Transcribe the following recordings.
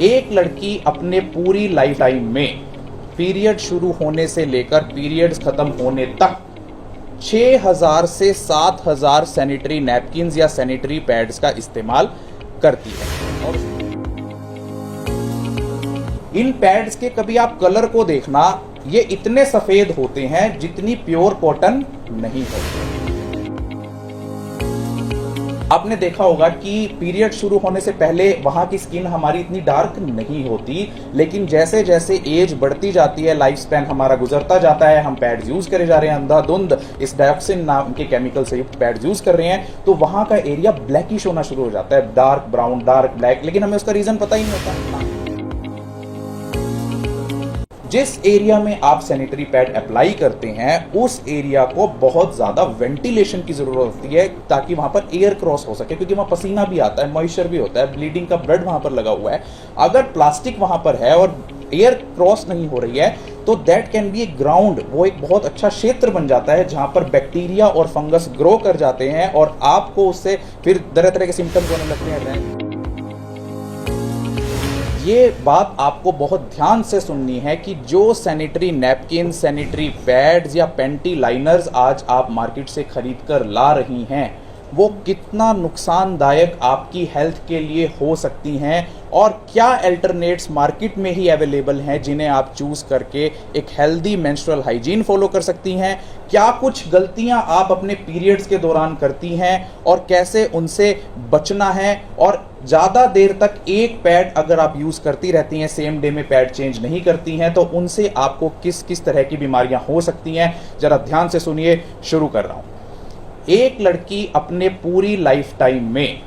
एक लड़की अपने पूरी लाइफ टाइम में पीरियड शुरू होने से लेकर पीरियड्स खत्म होने तक 6000 से 7000 सैनिटरी नैपकिन्स या सैनिटरी पैड्स का इस्तेमाल करती है। और इन पैड्स के कभी आप कलर को देखना, ये इतने सफेद होते हैं जितनी प्योर कॉटन नहीं होती। आपने देखा होगा कि पीरियड शुरू होने से पहले वहां की स्किन हमारी इतनी डार्क नहीं होती, लेकिन जैसे जैसे एज बढ़ती जाती है, लाइफ स्पैन हमारा गुजरता जाता है, हम पैड्स यूज करे जा रहे हैं अंधाधुंध, इस डायोक्सिन नाम के केमिकल से युक्त पैड्स यूज कर रहे हैं, तो वहां का एरिया ब्लैकिश होना शुरू हो जाता है, डार्क ब्राउन, डार्क ब्लैक, लेकिन हमें उसका रीजन पता ही नहीं होता। जिस एरिया में आप सैनिटरी पैड अप्लाई करते हैं उस एरिया को बहुत ज्यादा वेंटिलेशन की जरूरत होती है ताकि वहां पर एयर क्रॉस हो सके, क्योंकि वहां पसीना भी आता है, मॉइस्चर भी होता है, ब्लीडिंग का ब्लड वहां पर लगा हुआ है। अगर प्लास्टिक वहां पर है और एयर क्रॉस नहीं हो रही है तो that can B A ground, वो एक बहुत अच्छा क्षेत्र बन जाता है जहां पर बैक्टीरिया और फंगस ग्रो कर जाते हैं और आपको उससे फिर तरह तरह के सिम्टम्स होने लगते हैं। ये बात आपको बहुत ध्यान से सुननी है कि जो सैनिटरी नैपकिन, सैनिटरी पैड्स या पेंटी लाइनर्स आज आप मार्केट से खरीद कर ला रही हैं वो कितना नुकसानदायक आपकी हेल्थ के लिए हो सकती हैं और क्या अल्टरनेट्स मार्केट में ही अवेलेबल हैं जिन्हें आप चूज करके एक हेल्दी मेंस्ट्रुअल हाइजीन फॉलो कर सकती हैं। क्या कुछ गलतियां आप अपने पीरियड्स के दौरान करती हैं और कैसे उनसे बचना है, और ज़्यादा देर तक एक पैड अगर आप यूज़ करती रहती हैं, सेम डे में पैड चेंज नहीं करती हैं, तो उनसे आपको किस किस तरह की बीमारियां हो सकती हैं। जरा ध्यान से सुनिए, शुरू कर रहा हूं। एक लड़की अपने पूरी लाइफ टाइम में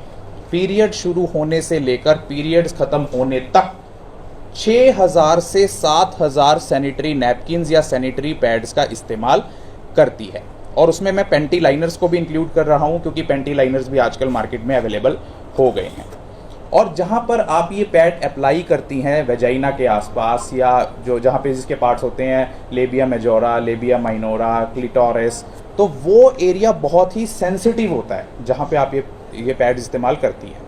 पीरियड शुरू होने से लेकर पीरियड्स खत्म होने तक 6000 से 7000 सैनिटरी नैपकिन्स या सैनिटरी पैड्स का इस्तेमाल करती है, और उसमें मैं पेंटी लाइनर्स को भी इंक्लूड कर रहा हूं क्योंकि पेंटी लाइनर्स भी आजकल मार्केट में अवेलेबल हो गए हैं। और जहां पर आप ये पैड अप्लाई करती हैं वेजाइना के आसपास या जो जहां पे जिसके पार्ट्स होते हैं, labia majora, labia minora, clitoris, तो वो एरिया बहुत ही सेंसिटिव होता है जहां पे आप ये पैड इस्तेमाल करती हैं।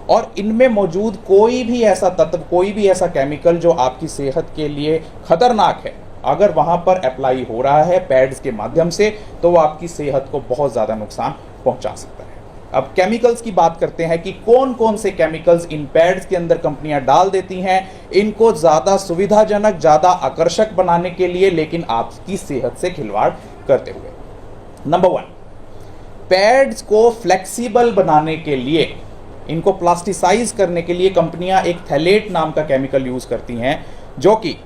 और इनमें मौजूद कोई भी ऐसा तत्व, कोई भी ऐसा केमिकल जो आपकी सेहत के लिए खतरनाक है, अगर वहां पर अप्लाई हो रहा है पैड्स के माध्यम से, तो वो आपकी सेहत को बहुत ज़्यादा नुकसान पहुंचा सकता है। अब केमिकल्स की बात करते हैं कि कौन कौन से केमिकल्स इन पैड्स के अंदर कंपनियां डाल देती हैं इनको ज़्यादा सुविधाजनक, ज़्यादा आकर्षक बनाने के लिए, लेकिन आपकी सेहत से खिलवाड़ करते हुए। नंबर 1, पैड्स को फ्लेक्सिबल बनाने के लिए, इनको प्लास्टिसाइज करने के लिए कंपनियां एक थैलेट नाम का केमिकल यूज करती हैं जो कि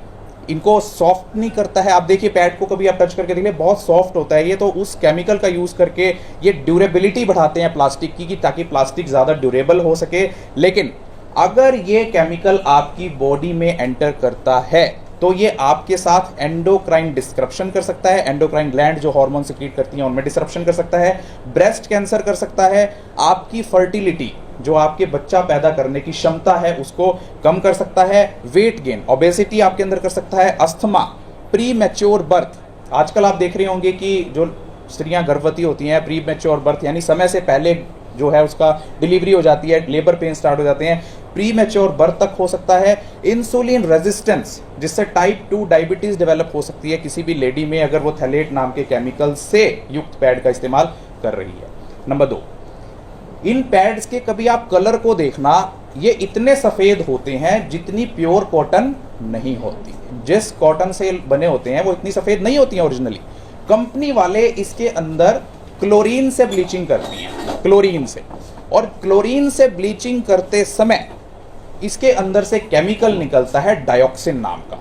इनको सॉफ्ट नहीं करता है। आप देखिए पैड को कभी आप टच करके देखिए, बहुत सॉफ्ट होता है ये, तो उस केमिकल का यूज करके ये ड्यूरेबिलिटी बढ़ाते हैं प्लास्टिक की, ताकि प्लास्टिक ज्यादा ड्यूरेबल हो सके। लेकिन अगर ये केमिकल आपकी बॉडी में एंटर करता है तो ये आपके साथ एंडोक्राइन डिस्क्रप्शन कर सकता है, एंडोक्राइन ग्लैंड जो हार्मोन सिक्रीट करती हैं उनमें डिस्क्रप्शन कर सकता है, ब्रेस्ट कैंसर कर सकता है, आपकी फर्टिलिटी जो आपके बच्चा पैदा करने की क्षमता है उसको कम कर सकता है, वेट गेन, ओबेसिटी आपके अंदर कर सकता है, अस्थमा, प्री मैच्योर बर्थ। आजकल आप देख रहे होंगे कि जो स्त्रियां गर्भवती होती हैं, प्री मैच्योर बर्थ यानी समय से पहले जो है उसका डिलीवरी हो जाती है, लेबर पेन स्टार्ट हो जाते हैं, प्री मैच्योर बर्थ तक हो सकता है। इंसुलिन रेजिस्टेंस, जिससे टाइप 2 डायबिटीज डेवलप हो सकती है किसी भी लेडी में अगर वो थैलेट नाम के केमिकल से युक्त पैड का इस्तेमाल कर रही है। नंबर 2, इन पैड्स के कभी आप कलर को देखना, ये इतने सफेद होते हैं जितनी प्योर कॉटन नहीं होती। जिस कॉटन से बने होते हैं वो इतनी सफेद नहीं होती हैं ओरिजिनली। कंपनी वाले इसके अंदर क्लोरीन से ब्लीचिंग करती हैं, क्लोरीन से, और क्लोरीन से ब्लीचिंग करते समय इसके अंदर से केमिकल निकलता है डायोक्सिन नाम का,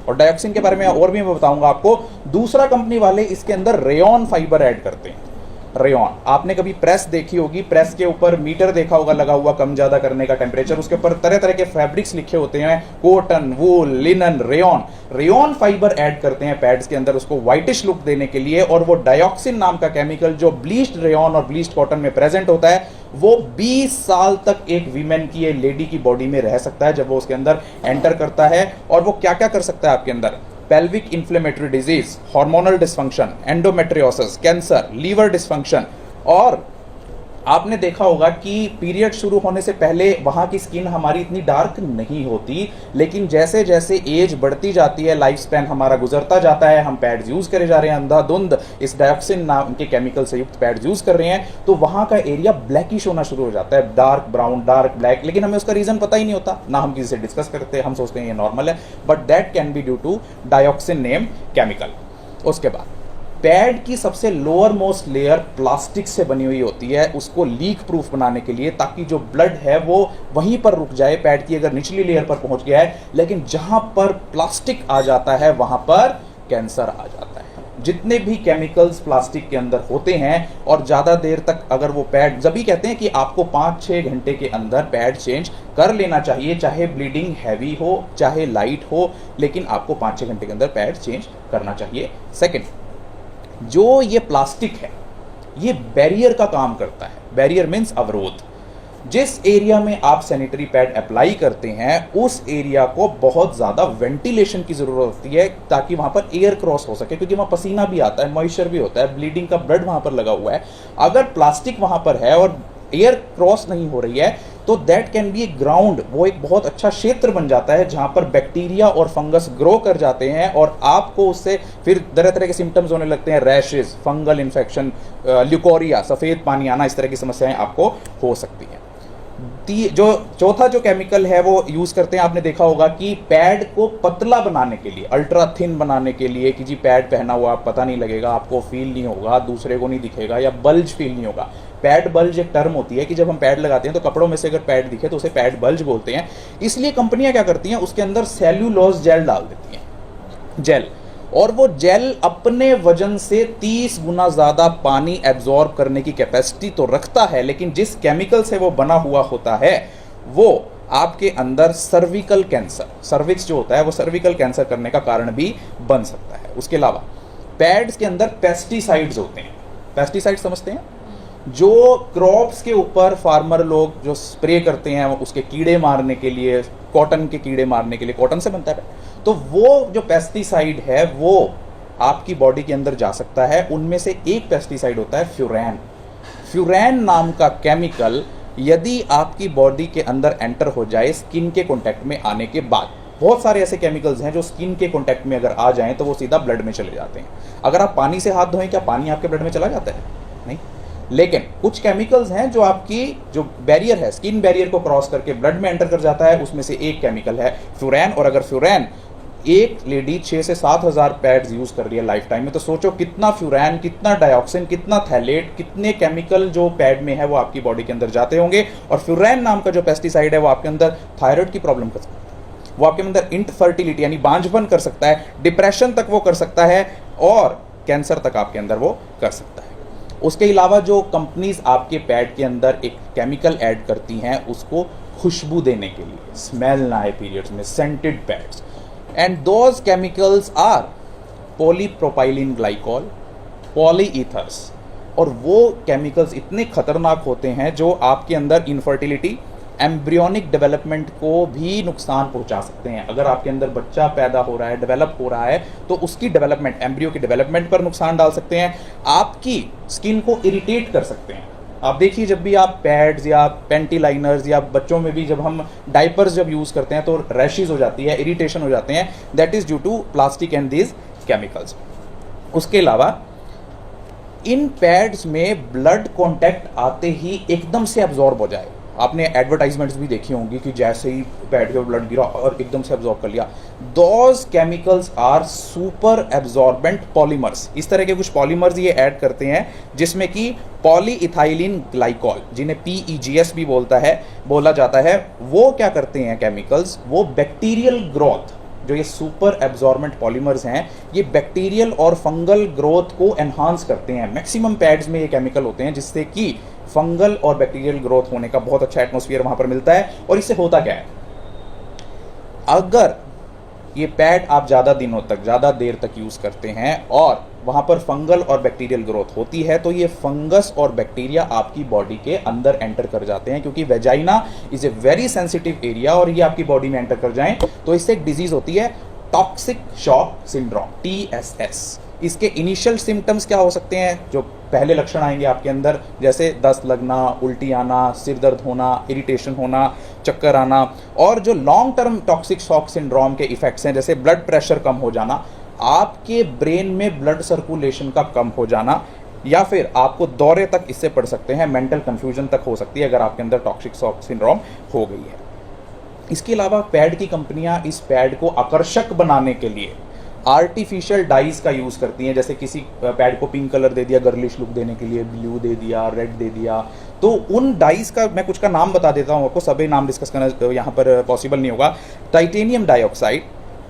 और डायोक्सिन के बारे में और भी मैं बताऊंगा आपको। दूसरा, कंपनी वाले इसके अंदर रेयॉन फाइबर ऐड करते हैं। रेयॉन, आपने कभी प्रेस देखी होगी, प्रेस के ऊपर मीटर देखा होगा लगा हुआ कम ज्यादा करने का टेम्परेचर, उसके ऊपर तरह तरह के फैब्रिक्स लिखे होते हैं, cotton, wool, linen, rayon. Rayon fiber add करते हैं पैड्स के अंदर उसको व्हाइटिश लुक देने के लिए, और वो डायोक्सिन नाम का केमिकल जो ब्लीच्ड रेयॉन और ब्लीच्ड कॉटन में प्रेजेंट होता है वो 20 साल तक एक वीमेन की, एक लेडी की बॉडी में रह सकता है जब वो उसके अंदर एंटर करता है। और वो क्या क्या कर सकता है आपके अंदर, pelvic inflammatory disease, hormonal dysfunction, endometriosis, cancer, liver dysfunction, और आपने देखा होगा कि पीरियड शुरू होने से पहले वहाँ की स्किन हमारी इतनी डार्क नहीं होती, लेकिन जैसे जैसे एज बढ़ती जाती है, लाइफ स्पैन हमारा गुजरता जाता है, हम पैड्स यूज़ करे जा रहे हैं अंधाधुंध, इस डायोक्सिन नाम के केमिकल से युक्त पैड्स यूज़ कर रहे हैं, तो वहाँ का एरिया ब्लैकिश होना शुरू हो जाता है, डार्क ब्राउन, डार्क ब्लैक, लेकिन हमें उसका रीज़न पता ही नहीं होता, ना हम किसी से डिस्कस करते, हम सोचते हैं ये नॉर्मल है, but that can be due to dioxin name chemical. उसके बाद पैड की सबसे लोअर मोस्ट लेयर प्लास्टिक से बनी हुई होती है, उसको लीक प्रूफ बनाने के लिए, ताकि जो ब्लड है वो वहीं पर रुक जाए, पैड की अगर निचली लेयर पर पहुंच गया है, लेकिन जहां पर प्लास्टिक आ जाता है वहां पर कैंसर आ जाता है। जितने भी केमिकल्स प्लास्टिक के अंदर होते हैं और ज़्यादा देर तक अगर वो पैड, जब भी कहते हैं कि आपको 5-6 घंटे के अंदर पैड चेंज कर लेना चाहिए, चाहे ब्लीडिंग हैवी हो चाहे लाइट हो, लेकिन आपको 5-6 घंटे के अंदर पैड चेंज करना चाहिए। सेकेंड, जो ये प्लास्टिक है ये बैरियर का काम करता है। बैरियर मीन्स अवरोध। जिस एरिया में आप सैनिटरी पैड अप्लाई करते हैं उस एरिया को बहुत ज़्यादा वेंटिलेशन की ज़रूरत होती है, ताकि वहाँ पर एयर क्रॉस हो सके, क्योंकि वहाँ पसीना भी आता है, मॉइस्चर भी होता है, ब्लीडिंग का ब्लड वहाँ पर लगा हुआ है। अगर प्लास्टिक वहाँ पर है और एयर क्रॉस नहीं हो रही है तो that can B A ground, वो एक बहुत अच्छा क्षेत्र बन जाता है जहां पर बैक्टीरिया और फंगस ग्रो कर जाते हैं और आपको उससे फिर तरह तरह के सिम्टम्स होने लगते हैं, रैशेस, फंगल इन्फेक्शन, ल्यूकोरिया, सफ़ेद पानी आना, इस तरह की समस्याएं आपको हो सकती हैं। जो चौथा जो केमिकल है वो यूज़ करते हैं, आपने देखा होगा कि पैड को पतला बनाने के लिए, अल्ट्रा थिन बनाने के लिए, कि जी पैड पहना हुआ पता नहीं लगेगा, आपको फील नहीं होगा, दूसरे को नहीं दिखेगा, या बल्ज फील नहीं होगा। पैड बल्ज एक टर्म होती है कि जब हम पैड लगाते हैं तो कपड़ों में से अगर पैड दिखे तो उसे पैड बल्ज बोलते हैं। इसलिए कंपनियां क्या करती हैं, उसके अंदर सेल्यूलोज जेल डाल देती हैं, जेल, और वो जेल अपने वजन से 30 गुना ज़्यादा पानी एब्जॉर्ब करने की कैपेसिटी तो रखता है, लेकिन जिस केमिकल से वो बना हुआ होता है वो आपके अंदर सर्विकल कैंसर, सर्विक्स जो होता है वो सर्विकल कैंसर करने का कारण भी बन सकता है। उसके अलावा पैड्स के अंदर पेस्टिसाइड्स होते हैं। पेस्टिसाइड समझते हैं, जो क्रॉप्स के ऊपर फार्मर लोग जो स्प्रे करते हैं उसके कीड़े मारने के लिए, कॉटन के कीड़े मारने के लिए, कॉटन से बनता है, तो वो जो पेस्टिसाइड है वो आपकी बॉडी के अंदर जा सकता है। उनमें से एक पेस्टिसाइड होता है फ्यूरैन। फ्यूरैन नाम का केमिकल यदि आपकी बॉडी के अंदर एंटर हो जाए स्किन के कॉन्टैक्ट में आने के बाद, बहुत सारे ऐसे केमिकल्स हैं जो स्किन के कॉन्टैक्ट में अगर आ जाएं तो वो सीधा ब्लड में चले जाते हैं। अगर आप पानी से हाथ धोएं, क्या पानी आपके ब्लड में चला जाता है? नहीं। लेकिन कुछ केमिकल्स हैं जो आपकी जो बैरियर है, स्किन बैरियर को क्रॉस करके ब्लड में एंटर कर जाता है, उसमें से एक केमिकल है फ्यूरैन। और अगर फ्यूरैन, एक लेडी 6 से 7 हज़ार पैड्स यूज कर रही है लाइफ टाइम में, तो सोचो कितना फ्यूरैन, कितना डायोक्सिन, कितना थैलेट, कितने केमिकल जो पैड में है वो आपकी बॉडी के अंदर जाते होंगे। और फ्यूरैन नाम का जो पेस्टिसाइड है वो आपके अंदर थायराइड की प्रॉब्लम कर सकता है, वो आपके अंदर इनफर्टिलिटी यानी बांझपन कर सकता है, डिप्रेशन तक वो कर सकता है, और कैंसर तक आपके अंदर वो कर सकता है। उसके अलावा जो कंपनीज आपके पैड के अंदर एक केमिकल ऐड करती हैं उसको खुशबू देने के लिए, स्मेल ना आए पीरियड्स में, scented pads, and those chemicals are polypropylene glycol, polyethers. और वो केमिकल्स इतने खतरनाक होते हैं जो आपके अंदर इनफर्टिलिटी, एम्ब्रियोनिक डेवलपमेंट को भी नुकसान पहुंचा सकते हैं। अगर आपके अंदर बच्चा पैदा हो रहा है, डेवलप हो रहा है, तो उसकी डेवलपमेंट, एम्ब्रियो की डेवलपमेंट पर नुकसान डाल सकते हैं, आपकी स्किन को इरिटेट कर सकते हैं। आप देखिए जब भी आप पैड्स या पेंटी लाइनर्स या बच्चों में भी जब हम डाइपर्स जब यूज़ करते हैं तो रैशेज हो जाती है, इरिटेशन हो जाते हैं, that is due to plastic and these chemicals. उसके अलावा इन पैड्स में ब्लड कॉन्टैक्ट आते ही एकदम से एब्जॉर्ब हो जाए। आपने एडवर्टाइजमेंट्स भी देखी होंगी कि जैसे ही पैड पे ब्लड गिरा और एकदम से एब्जॉर्ब कर लिया। Those chemicals are super absorbent polymers. इस तरह के कुछ पॉलीमर्स ये ऐड करते हैं जिसमें कि पॉलीइथाइलिन ग्लाइकॉल, जिन्हें PEGS भी बोला जाता है, वो क्या करते हैं केमिकल्स, वो बैक्टीरियल ग्रोथ, जो ये सुपर एब्जॉर्बेंट पॉलीमर्स हैं, ये बैक्टीरियल और फंगल ग्रोथ को एनहांस करते हैं। मैक्सिमम पैड्स में ये केमिकल होते हैं जिससे कि फंगल और बैक्टीरियल ग्रोथ होने का बहुत अच्छा एटमॉस्फेयर वहां पर मिलता है। और इससे होता क्या है, अगर ये पैड आप ज़्यादा दिनों तक, ज़्यादा देर तक यूज़ करते हैं और वहाँ पर फंगल और बैक्टीरियल ग्रोथ होती है, तो ये फंगस और बैक्टीरिया आपकी बॉडी के अंदर एंटर कर जाते हैं, क्योंकि vagina is a very sensitive area, और ये आपकी बॉडी में एंटर कर जाएं तो इससे एक डिजीज़ होती है टॉक्सिक शॉक सिंड्रोम, TSS। इसके इनिशियल सिम्टम्स क्या हो सकते हैं, जो पहले लक्षण आएंगे आपके अंदर, जैसे दस्त लगना, उल्टी आना, सिर दर्द होना, इरिटेशन होना, चक्कर आना। और जो long term toxic shock syndrome के इफेक्ट्स हैं, जैसे ब्लड प्रेशर कम हो जाना, आपके ब्रेन में ब्लड सर्कुलेशन का कम हो जाना, या फिर आपको दौरे तक इससे पड़ सकते हैं, मेंटल कंफ्यूजन तक हो सकती है अगर आपके अंदर टॉक्सिक शॉक सिंड्रोम हो गई है। इसके अलावा पैड की कंपनियां इस पैड को आकर्षक बनाने के लिए आर्टिफिशियल डाइज का यूज़ करती हैं। जैसे किसी पैड को पिंक कलर दे दिया गर्लिश लुक देने के लिए, ब्लू दे दिया, रेड दे दिया, तो उन डाइज का मैं कुछ का नाम बता देता हूँ आपको, सभी नाम डिस्कस करना यहाँ पर पॉसिबल नहीं होगा। Titanium dioxide,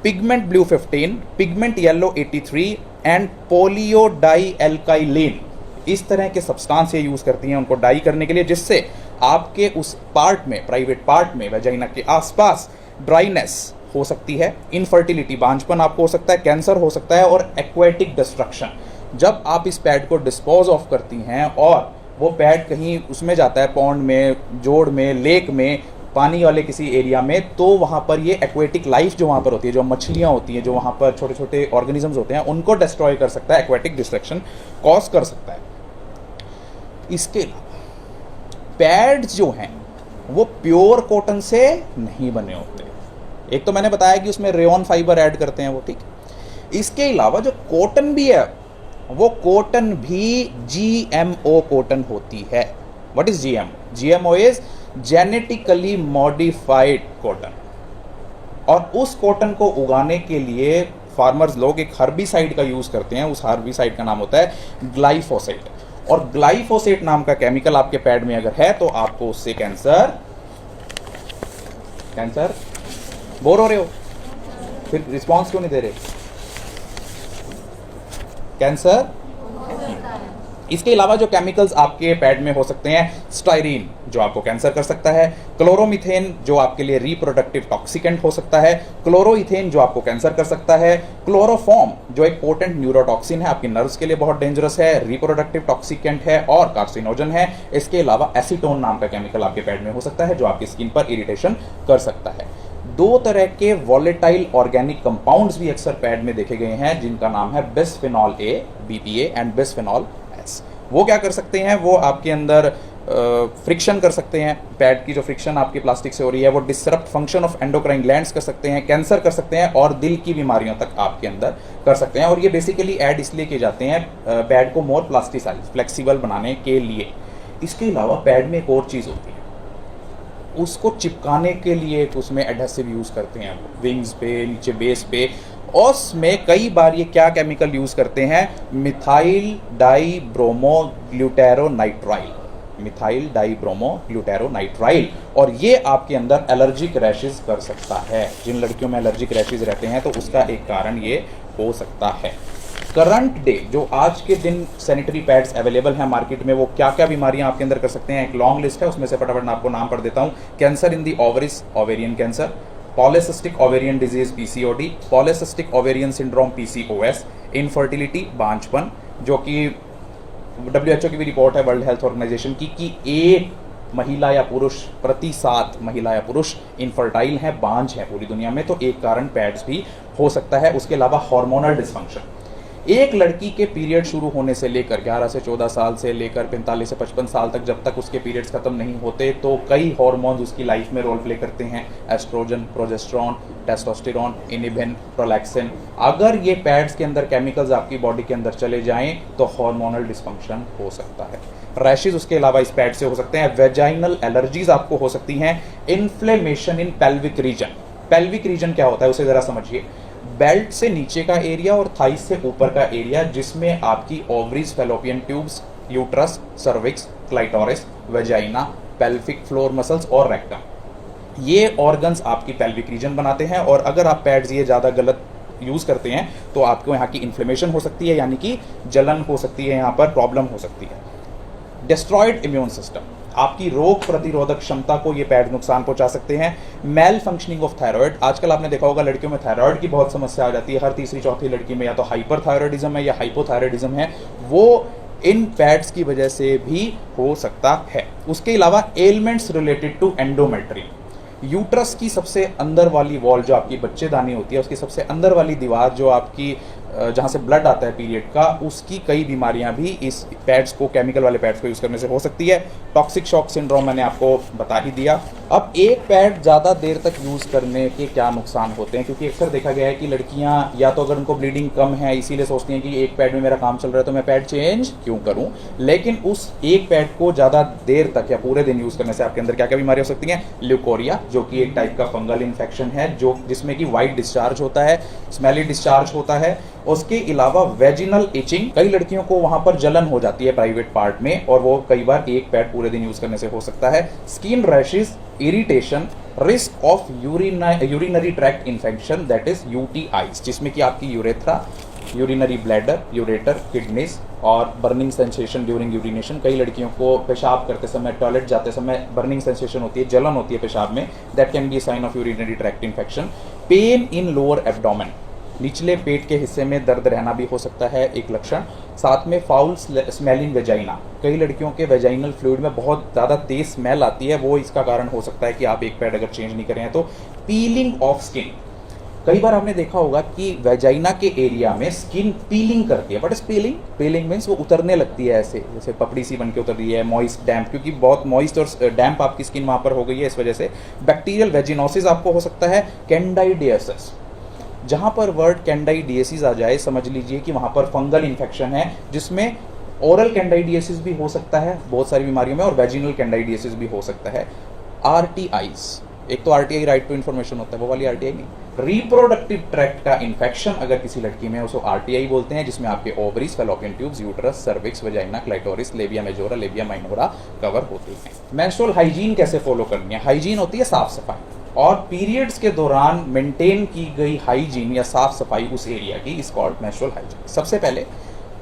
pigment blue 15, pigment yellow 83 and polio di alkylene, इस तरह के सब्सटेंस ये यूज़ करती हैं उनको डाई करने के लिए, जिससे आपके उस पार्ट में, प्राइवेट पार्ट में, वजाइना के आसपास ड्राइनेस हो सकती है, इनफर्टिलिटी, बांझपन आपको हो सकता है, कैंसर हो सकता है, और एक्वेटिक डिस्ट्रक्शन। जब आप इस पैड को डिस्पोज ऑफ करती हैं और वो पैड कहीं उसमें जाता है, पॉन्ड में, जोड़ में, लेक में, पानी वाले किसी एरिया में, तो वहाँ पर ये एक्वेटिक लाइफ जो वहाँ पर होती है, जो मछलियाँ होती हैं, जो वहाँ पर छोटे छोटे ऑर्गेनिजम्स होते हैं, उनको डिस्ट्रॉय कर सकता है, एक्वेटिक डिस्ट्रक्शन कॉज कर सकता है। इसके अलावा पैड्स जो हैं वो प्योर कॉटन से नहीं बने होते। एक तो मैंने बताया कि उसमें रेयन फाइबर ऐड करते हैं वो, ठीक। इसके अलावा जो कॉटन भी है वो कॉटन भी जीएमओ कॉटन होती है। What is GMO? GMO is genetically modified cotton. और उस कॉटन को उगाने के लिए फार्मर्स लोग एक हर्बिसाइड का यूज करते हैं। उस हर्बिसाइड का नाम होता है ग्लाइफोसेट। और ग्लाइफोसेट नाम का केमिकल आपके पैड में अगर है तो आपको उससे कैंसर बोर हो रहे हो, फिर रिस्पॉन्स क्यों नहीं दे रहे? कैंसर। इसके अलावा जो केमिकल्स आपके पैड में हो सकते हैं, स्टाइरीन जो आपको कैंसर कर सकता है, क्लोरोमीथेन जो आपके लिए रिप्रोडक्टिव टॉक्सिकेंट हो सकता है, क्लोरोइथेन जो आपको कैंसर कर सकता है, क्लोरोफॉर्म जो एक पोटेंट न्यूरोटॉक्सिन है, आपकी नर्व्स के लिए बहुत डेंजरस है, रिप्रोडक्टिव टॉक्सिकेंट है और कार्सिनोजन है। इसके अलावा एसीटोन नाम का केमिकल आपके पैड में हो सकता है जो आपकी स्किन पर इरिटेशन कर सकता है। दो तरह के वॉलेटाइल ऑर्गेनिक कंपाउंड्स भी अक्सर पैड में देखे गए हैं जिनका नाम है bisphenol A, BPA and bisphenol S. वो क्या कर सकते हैं? वो आपके अंदर फ्रिक्शन कर सकते हैं। पैड की जो फ्रिक्शन आपकी प्लास्टिक से हो रही है वो disrupt function of endocrine glands कर सकते हैं, कैंसर कर सकते हैं और दिल की बीमारियों तक आपके अंदर कर सकते हैं। और ये बेसिकली ऐड इसलिए किए जाते हैं पैड को मोर प्लास्टिसाइज, फ्लेक्सिबल बनाने के लिए। इसके अलावा पैड में एक और चीज़ होती है, उसको चिपकाने के लिए उसमें एडहेसिव यूज़ करते हैं, विंग्स पे, नीचे बेस पे। और उसमें कई बार ये क्या केमिकल यूज़ करते हैं? Methyl di bromo glutaronitrile, methyl di bromo glutaronitrile. और ये आपके अंदर एलर्जिक रैशेज कर सकता है। जिन लड़कियों में एलर्जिक रैशेज रहते हैं तो उसका एक कारण ये हो सकता है। करंट डे जो आज के दिन सैनिटरी पैड्स अवेलेबल हैं मार्केट में, वो क्या क्या बीमारियां आपके अंदर कर सकते हैं, एक लॉन्ग लिस्ट है, उसमें से फटाफट मैं आपको नाम पढ़ देता हूँ। Cancer in the ovaries, ovarian cancer, polycystic ovarian disease PCOD, polycystic ovarian syndrome PCOS, infertility बांझपन, जो कि WHO की भी रिपोर्ट है, वर्ल्ड हेल्थ ऑर्गेनाइजेशन की, कि एक महिला या पुरुष प्रति 7 महिला या पुरुष इनफर्टाइल हैं, बांझ हैं पूरी दुनिया में। तो एक कारण पैड्स भी हो सकता है। उसके अलावा हार्मोनल डिसफंक्शन, एक लड़की के पीरियड शुरू होने से लेकर 11 से 14 साल से लेकर 45 से 55 साल तक, जब तक उसके पीरियड्स खत्म नहीं होते, तो कई हार्मोन्स उसकी लाइफ में रोल प्ले करते हैं। Estrogen, progesterone, testosterone, inhibin, prolactin. अगर ये पैड्स के अंदर केमिकल्स आपकी बॉडी के अंदर चले जाएं तो हार्मोनल डिसफंक्शन हो सकता है। रैशेज उसके अलावा इस पैड से हो सकते हैं। वेजाइनल एलर्जीज आपको हो सकती हैं। Inflammation in pelvic region. Pelvic region क्या होता है उसे जरा समझिए। बेल्ट से नीचे का एरिया और थाइस से ऊपर का एरिया, जिसमें आपकी ovaries, fallopian tubes, uterus, cervix, clitoris, vagina, pelvic floor muscles और रेक्टम, ये ऑर्गन्स आपकी पेल्विक रीजन बनाते हैं। और अगर आप पैड्स ये ज़्यादा गलत यूज़ करते हैं तो आपको यहाँ की इन्फ्लेमेशन हो सकती है, यानी कि जलन हो सकती है, यहाँ पर प्रॉब्लम हो सकती है। डिस्ट्रॉयड इम्यून सिस्टम, आपकी रोग प्रतिरोधक क्षमता को ये पैड नुकसान पहुंचा सकते हैं। मेल फंक्शनिंग ऑफ थायराइड, आजकल आपने देखा होगा लड़कियों में थायराइड की बहुत समस्या आ जाती है। हर तीसरी चौथी लड़की में या तो हाइपरथायराइडिज्म है या हाइपोथायराइडिज्म है, वो इन पैड्स की वजह से भी हो सकता है। उसके अलावा elements related to endometrium, uterus की सबसे अंदर वाली वॉल जो आपकी बच्चेदानी होती है, उसकी सबसे अंदर वाली दीवार जो आपकी जहाँ से ब्लड आता है पीरियड का, उसकी कई बीमारियां भी इस पैड्स को, केमिकल वाले पैड्स को यूज़ करने से हो सकती है। टॉक्सिक शॉक सिंड्रोम मैंने आपको बता ही दिया। अब एक पैड ज़्यादा देर तक यूज़ करने के क्या नुकसान होते हैं, क्योंकि अक्सर देखा गया है कि लड़कियां या तो अगर उनको ब्लीडिंग कम है इसीलिए सोचती हैं कि एक पैड में मेरा काम चल रहा है तो मैं पैड चेंज क्यों करूं, लेकिन उस एक पैड को ज़्यादा देर तक या पूरे दिन यूज़ करने से आपके अंदर क्या क्या बीमारी हो सकती हैं। ल्यूकोरिया, जो कि एक टाइप का फंगल इन्फेक्शन है, जो जिसमें कि वाइट डिस्चार्ज होता है, स्मेली डिस्चार्ज होता है। उसके अलावा वेजिनल इचिंग, कई लड़कियों को वहां पर जलन हो जाती है प्राइवेट पार्ट में, और वो कई बार एक पैड पूरे दिन यूज करने से हो सकता है। Skin rashes, irritation, risk of urinary tract infection that is UTIs, जिसमें कि आपकी urethra, urinary bladder, ureter, kidneys और बर्निंग सेंसेशन ड्यूरिंग यूरिनेशन। कई लड़कियों को पेशाब करते समय, टॉयलेट जाते समय बर्निंग सेंसेशन होती है, जलन होती है पेशाब में, that can be a sign of urinary tract infection. Pain in lower abdomen, निचले पेट के हिस्से में दर्द रहना भी हो सकता है एक लक्षण। साथ में फाउल स्मेलिंग वेजाइना, कई लड़कियों के वेजाइनल फ्लूइड में बहुत ज़्यादा तेज स्मेल आती है, वो इसका कारण हो सकता है कि आप एक पैड अगर चेंज नहीं करें तो। पीलिंग ऑफ स्किन, कई बार आपने देखा होगा कि वेजाइना के एरिया में स्किन पीलिंग करती है। बट पीलिंग, पीलिंग मीन्स वो उतरने लगती है, ऐसे जैसे पपड़ी सी बन के उतर रही है, मॉइस्ट डैम्प, क्योंकि बहुत मॉइस्ट और डैम्प आपकी स्किन वहाँ पर हो गई है, इस वजह से। बैक्टीरियल वेजिनोसिस आपको हो सकता है। कैंडाइडियासिस, जहाँ पर वर्ड कैंडाइडियासिस आ जाए समझ लीजिए कि वहाँ पर फंगल इन्फेक्शन है, जिसमें ओरल कैंडाइडियासिस भी हो सकता है बहुत सारी बीमारियों में, और वेजिनल कैंडाइडियासिस भी हो सकता है। आरटीआईज, एक तो आरटीआई राइट टू इन्फॉर्मेशन होता है, वो वाली आरटीआई नहीं। रिप्रोडक्टिव ट्रैक्ट का इन्फेक्शन अगर किसी लड़की में है उसको आरटीआई बोलते हैं, जिसमें आपके ovaries, fallopian tubes, uterus, cervix, vagina, clitoris, labia majora, labia minora cover होती हैं। मेंस्ट्रुअल हाइजीन कैसे फॉलो करनी है? हाइजीन होती है साफ सफाई, और पीरियड्स के दौरान मेंटेन की गई हाइजीन या साफ सफाई उस एरिया की इज कॉल्ड मेंस्ट्रुअल हाइजीन। सबसे पहले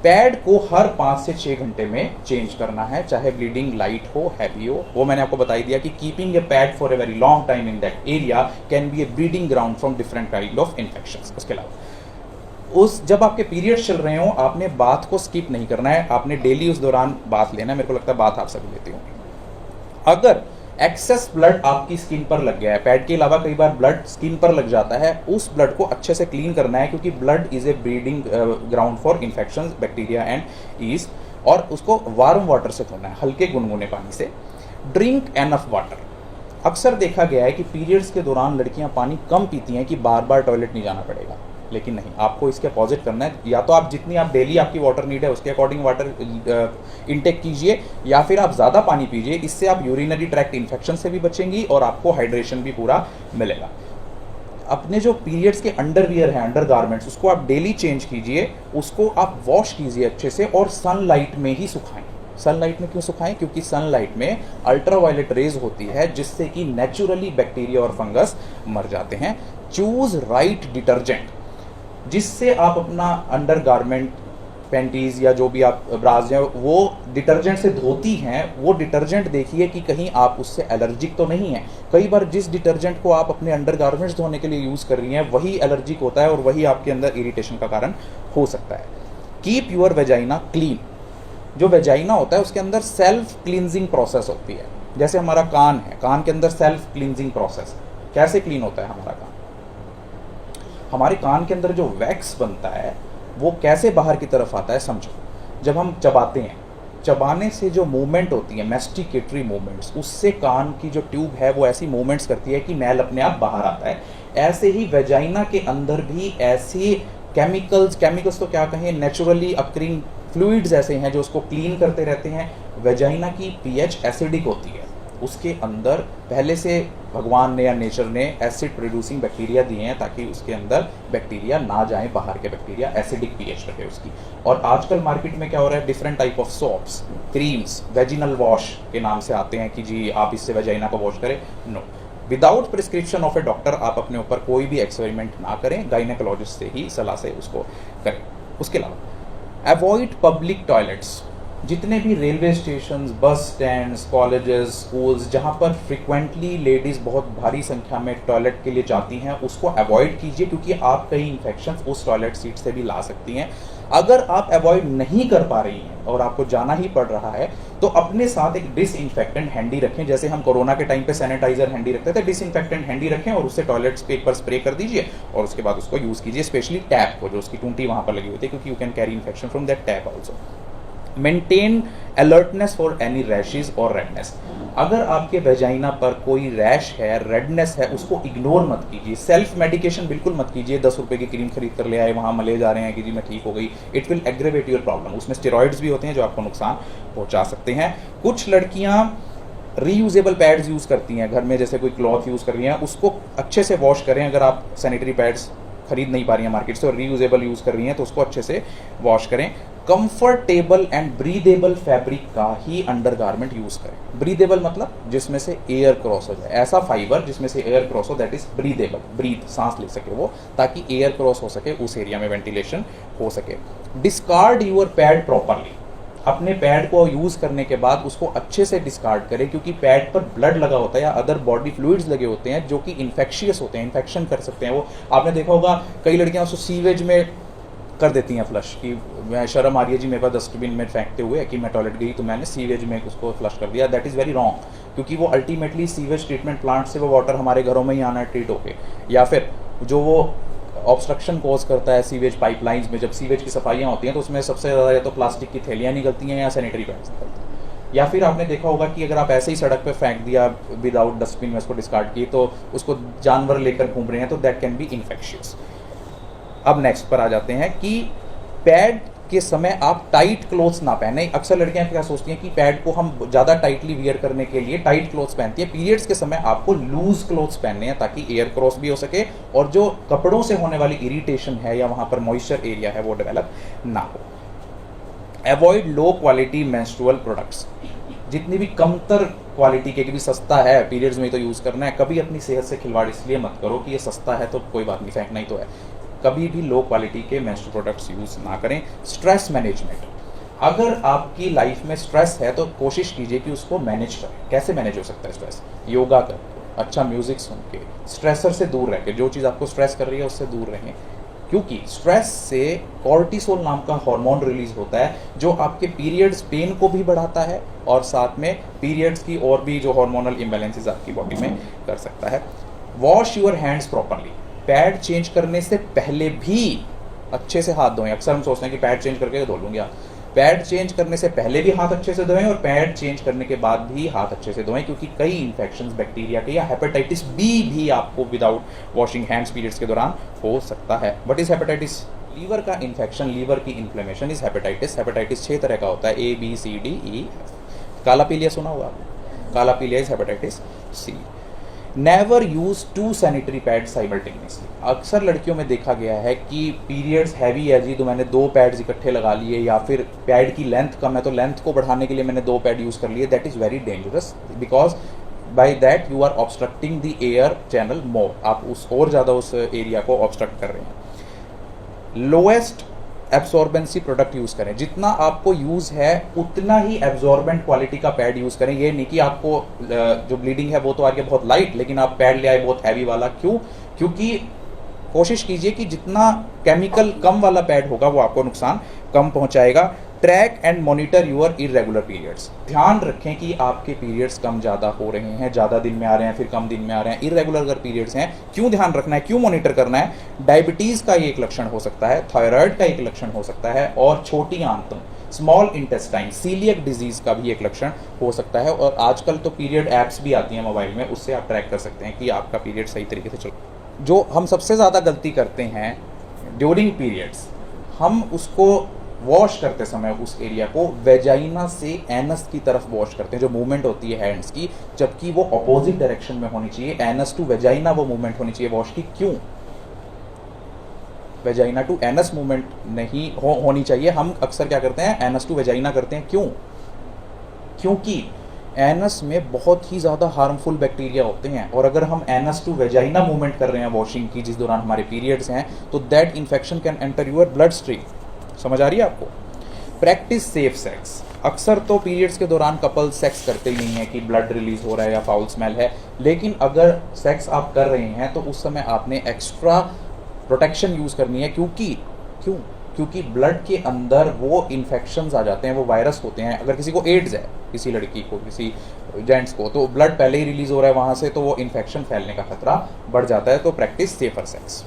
पैड को हर 5 से 6 घंटे में चेंज करना है, चाहे ब्लीडिंग लाइट हो, हैवी हो। वो मैंने आपको बता ही दिया कि keeping A pad for a very long time in that area can be A breeding ground from different kind of infections. उसके अलावा जब आपके पीरियड्स चल रहे हो, आपने बाथ को स्किप नहीं करना है, आपने डेली उस दौरान बाथ लेना है। मेरे को लगता है बाथ आप सभी लेते होंगे। अगर एक्सेस ब्लड आपकी स्किन पर लग गया है, पैड के अलावा कई बार ब्लड स्किन पर लग जाता है, उस ब्लड को अच्छे से क्लीन करना है, क्योंकि blood is a breeding ground for infections, bacteria and east, और उसको वार्म वाटर से धोना है, हल्के गुनगुने पानी से। ड्रिंक एनफ वाटर, अक्सर देखा गया है कि पीरियड्स के दौरान लड़कियां पानी कम पीती हैं कि बार बार टॉयलेट नहीं जाना पड़ेगा, लेकिन नहीं, आपको इसके अपोजिट करना है। या तो आप जितनी आप डेली आपकी वाटर नीड है उसके अकॉर्डिंग वाटर इनटेक कीजिए, या फिर आप ज़्यादा पानी पीजिए। इससे आप यूरिनरी ट्रैक्ट इन्फेक्शन से भी बचेंगी और आपको हाइड्रेशन भी पूरा मिलेगा। अपने जो पीरियड्स के अंडरवियर हैं, अंडर गारमेंट्स, उसको आप डेली चेंज कीजिए, उसको आप वॉश कीजिए अच्छे से, और सनलाइट में ही सुखाएं। सनलाइट में क्यों सुखाएं? क्योंकि सनलाइट में अल्ट्रावायलेट रेज होती है, जिससे कि नेचुरली बैक्टीरिया और फंगस मर जाते हैं। चूज राइट डिटर्जेंट, जिससे आप अपना अंडर गारमेंट, पैंटीज या जो भी आप ब्राज हैं वो डिटर्जेंट से धोती हैं, वो डिटर्जेंट देखिए कि कहीं आप उससे एलर्जिक तो नहीं है। कई बार जिस डिटर्जेंट को आप अपने अंडर गारमेंट्स धोने के लिए यूज़ कर रही हैं वही एलर्जिक होता है, और वही आपके अंदर इरिटेशन का कारण हो सकता है। कीप योर वेजाइना क्लीन, जो वेजाइना होता है उसके अंदर सेल्फ क्लींजिंग प्रोसेस होती है। जैसे हमारा कान है, कान के अंदर सेल्फ क्लींजिंग प्रोसेस है। कैसे क्लीन होता है हमारा कान? हमारे कान के अंदर जो वैक्स बनता है वो कैसे बाहर की तरफ आता है समझो। जब हम चबाते हैं, चबाने से जो मूवमेंट होती है, मैस्टिकेटरी मूवमेंट्स, उससे कान की जो ट्यूब है वो ऐसी मूवमेंट्स करती है कि मैल अपने आप बाहर आता है। ऐसे ही वेजाइना के अंदर भी ऐसे केमिकल्स तो क्या कहें, नेचुरली अक्रिंग फ्लूइड्स ऐसे हैं जो उसको क्लीन करते रहते हैं। वेजाइना की पीएच एसिडिक होती है, उसके अंदर पहले से भगवान ने या नेचर ने एसिड प्रोड्यूसिंग बैक्टीरिया दिए हैं ताकि उसके अंदर बैक्टीरिया ना जाए, बाहर के बैक्टीरिया, एसिडिक पीएच रखे उसकी। और आजकल मार्केट में क्या हो रहा है, different type of soaps, creams, vaginal wash के नाम से आते हैं कि जी आप इससे वेजाइना को वॉश करें। No, without prescription of a doctor आप अपने ऊपर कोई भी एक्सपेरिमेंट ना करें, गायनेकोलॉजिस्ट से ही सलाह से उसको करें। उसके अलावा अवॉइड पब्लिक टॉयलेट्स, जितने भी रेलवे स्टेशन, बस स्टैंड्स, कॉलेजेस, स्कूल्स जहाँ पर फ्रिक्वेंटली लेडीज़ बहुत भारी संख्या में टॉयलेट के लिए जाती हैं, उसको अवॉइड कीजिए, क्योंकि आप कई इन्फेक्शन उस टॉयलेट सीट से भी ला सकती हैं। अगर आप अवॉइड नहीं कर पा रही हैं और आपको जाना ही पड़ रहा है, तो अपने साथ एक डिसइंफेक्टेंट हैंडी रखें। जैसे हम कोरोना के टाइम पे सैनिटाइजर हैंडी रखते थे, डिसइंफेक्टेंट हैंडी रखें और उससे टॉयलेट्स पे एक बार स्प्रे कर दीजिए और उसके बाद उसको यूज़ कीजिए, स्पेशली टैप को, जो उसकी टूंटी वहाँ पर लगी होती है, क्योंकि you can carry infection from that tap also. Maintain alertness for any rashes और रेडनेस। अगर आपके वेजाइना पर कोई रैश है, रेडनेस है, उसको इग्नोर मत कीजिए। सेल्फ मेडिकेशन बिल्कुल मत कीजिए। 10 रुपए की क्रीम खरीद कर ले आए, वहाँ मले जा रहे हैं कि जी मैं ठीक हो गई। It will aggravate your problem. उसमें स्टेरॉइड्स भी होते हैं जो आपको नुकसान पहुंचा सकते हैं। कुछ लड़कियां रीयूजेबल पैड्स यूज़ करती हैं घर में, जैसे कोई क्लॉथ यूज़ कर रही हैं, उसको अच्छे से वॉश करें। अगर आप सैनिटरी पैड्स खरीद नहीं पा रही हैं मार्केट से और रीयूजेबल यूज़ कर रही हैं, तो उसको अच्छे से वॉश करें। कंफर्टेबल एंड ब्रीदेबल फैब्रिक का ही अंडरगारमेंट यूज़ करें। ब्रीदेबल मतलब जिसमें से एयर क्रॉस हो जाए, ऐसा फाइबर जिसमें से एयर क्रॉस हो, दैट इज ब्रीदेबल। ब्रीथ, सांस ले सके वो, ताकि एयर क्रॉस हो सके, उस एरिया में वेंटिलेशन हो सके। Discard your pad properly. अपने पैड को यूज़ करने के बाद उसको अच्छे से डिस्कार्ड करें, क्योंकि पैड पर ब्लड लगा होता है या अदर बॉडी फ्लूइड्स लगे होते हैं जो कि इन्फेक्शियस होते हैं, इन्फेक्शन कर सकते हैं वो। आपने देखा होगा कई लड़कियां उसको सीवेज में कर देती हैं फ्लश, कि मैं शर्म आ रही है जी मेरे पास डस्टबिन में फेंकते हुए कि मैं टॉयलेट गई तो मैंने सीवेज में उसको फ्लश कर दिया। दैट इज़ वेरी रॉन्ग, क्योंकि वो अल्टीमेटली सीवेज ट्रीटमेंट प्लांट से वो वाटर हमारे घरों में ही आना है ट्रीट होके, या फिर जो वो ऑब्स्ट्रक्शन कॉज करता है सीवेज पाइपलाइंस में। जब सीवेज की सफाइयाँ होती हैं तो उसमें सबसे ज़्यादा या तो प्लास्टिक की थैलियाँ निकलती हैं या सैनिटरी पैड्स निकलते हैं। या फिर आपने देखा होगा कि अगर आप ऐसे ही सड़क पे फेंक दिया विदाउट डस्टबिन में, उसको डिस्कार्ड किए, तो उसको जानवर लेकर घूम रहे हैं, तो दैट कैन बी इन्फेक्शियस। अब नेक्स्ट पर आ जाते हैं कि पैड के समय आप टाइट क्लोथ्स ना पहने। अक्सर लड़कियां क्या सोचती हैं कि पैड को हम ज़्यादा टाइटली वियर करने के लिए टाइट क्लोथ्स पहनती हैं। पीरियड्स के समय आपको लूज क्लोथ्स पहनने हैं, ताकि एयर क्रॉस भी हो सके और जो कपड़ों से होने वाली इरिटेशन है या वहाँ पर मॉइस्चर एरिया है वो डेवलप ना हो। Avoid low quality menstrual products. जितनी भी कमतर क्वालिटी के भी सस्ता है, पीरियड्स में तो यूज़ करना है। कभी अपनी सेहत से खिलवाड़ इसलिए मत करो कि ये सस्ता है तो कोई बात नहीं, फेंकना ही तो है। कभी भी लो क्वालिटी के मेंस्ट्रुअल प्रोडक्ट्स यूज़ ना करें। Stress management. अगर आपकी लाइफ में स्ट्रेस है तो कोशिश कीजिए कि उसको मैनेज करें। कैसे मैनेज हो सकता है स्ट्रेस? योगा करके, अच्छा म्यूजिक सुन के, स्ट्रेसर से दूर रह के, जो चीज़ आपको स्ट्रेस कर रही है उससे दूर रहें, क्योंकि स्ट्रेस से कॉर्टिसोल नाम का हार्मोन रिलीज होता है जो आपके पीरियड्स पेन को भी बढ़ाता है और साथ में पीरियड्स की और भी जो हार्मोनल इम्बैलेंसेस आपकी बॉडी में कर सकता है। Wash your hands properly. Pad change करने से पहले भी अच्छे से हाथ धोएं। अक्सर हम सोचते हैं कि पैड चेंज करके धो लूँगी आप। पैड चेंज करने से पहले भी हाथ अच्छे से धोएं और पैड चेंज करने के बाद भी हाथ अच्छे से धोएं, क्योंकि कई इन्फेक्शंस बैक्टीरिया के या हेपेटाइटिस बी भी आपको विदाउट वॉशिंग हैंड्स पीरियड्स के दौरान हो सकता है। What is hepatitis? लीवर का इन्फेक्शन, लीवर की इन्फ्लेमेशन इज हेपेटाइटिस। हेपेटाइटिस 6 तरह का होता है, A B C D E F। काला पीलिया सुना होगा आपने? काला पीलिया is hepatitis C। Never use 2 sanitary pad simultaneously. अक्सर लड़कियों में देखा गया है कि पीरियड्स हैवी है जी, तो मैंने 2 पैड्स इकट्ठे लगा लिए, या फिर पैड की लेंथ कम है तो लेंथ को बढ़ाने के लिए मैंने 2 पैड यूज़ कर लिए। That is very dangerous, because by that you are obstructing the air channel more. आप उस और ज़्यादा उस एरिया को ऑब्स्ट्रक्ट कर रहे हैं। लोएस्ट एब्जॉर्बेंसी प्रोडक्ट यूज़ करें। जितना आपको यूज़ है उतना ही एब्जॉर्बेंट क्वालिटी का पैड यूज़ करें। ये नहीं कि आपको जो ब्लीडिंग है वो तो आ रही है बहुत लाइट, लेकिन आप पैड ले आए बहुत हैवी वाला। क्यों? क्योंकि कोशिश कीजिए कि जितना केमिकल कम वाला पैड होगा वो आपको नुकसान कम पहुंचाएगा। Track and monitor your irregular periods. ध्यान रखें कि आपके पीरियड्स कम ज़्यादा हो रहे हैं, ज़्यादा दिन में आ रहे हैं, फिर कम दिन में आ रहे हैं, इरेगुलर अगर पीरियड्स हैं। क्यों ध्यान रखना है, क्यों मॉनिटर करना है? डायबिटीज़ का ये एक लक्षण हो सकता है, थायराइड का एक लक्षण हो सकता है, और छोटी आंतों, स्मॉल इंटेस्टाइन, सीलियक डिजीज़ का भी एक लक्षण हो सकता है। और आजकल तो पीरियड ऐप्स भी आती हैं मोबाइल में, उससे आप ट्रैक कर सकते हैं कि आपका पीरियड सही तरीके से चल। जो हम सबसे ज़्यादा गलती करते हैं ड्यूरिंग पीरियड्स, हम उसको वॉश करते समय उस एरिया को वेजाइना से एनस की तरफ वॉश करते हैं, जो मूवमेंट होती है हैंड्स की, जबकि वो अपोजिट डायरेक्शन में होनी चाहिए। एनस टू वेजाइना वो मूवमेंट होनी चाहिए वॉश की। क्यों? वेजाइना टू एनस मूवमेंट नहीं होनी चाहिए। हम अक्सर क्या करते हैं, एनस टू वेजाइना करते हैं। क्यों? क्योंकि एनस में बहुत ही ज़्यादा हार्मफुल बैक्टीरिया होते हैं, और अगर हम एनस टू वेजाइना मूवमेंट कर रहे हैं वॉशिंग की जिस दौरान हमारे पीरियड्स हैं, तो that infection can enter your blood stream. समझ आ रही है आपको? Practice safe sex. अक्सर तो पीरियड्स के दौरान कपल सेक्स करते ही नहीं है कि ब्लड रिलीज हो रहा है या फाउल स्मेल है, लेकिन अगर सेक्स आप कर रहे हैं तो उस समय आपने एक्स्ट्रा प्रोटेक्शन यूज़ करनी है, क्योंकि ब्लड के अंदर वो इन्फेक्शंस आ जाते हैं, वो वायरस होते हैं। अगर किसी को एड्स है, किसी लड़की को, किसी जेंट्स को, तो ब्लड पहले ही रिलीज हो रहा है वहाँ से, तो वो इन्फेक्शन फैलने का खतरा बढ़ जाता है। तो प्रैक्टिस सेफर सेक्स।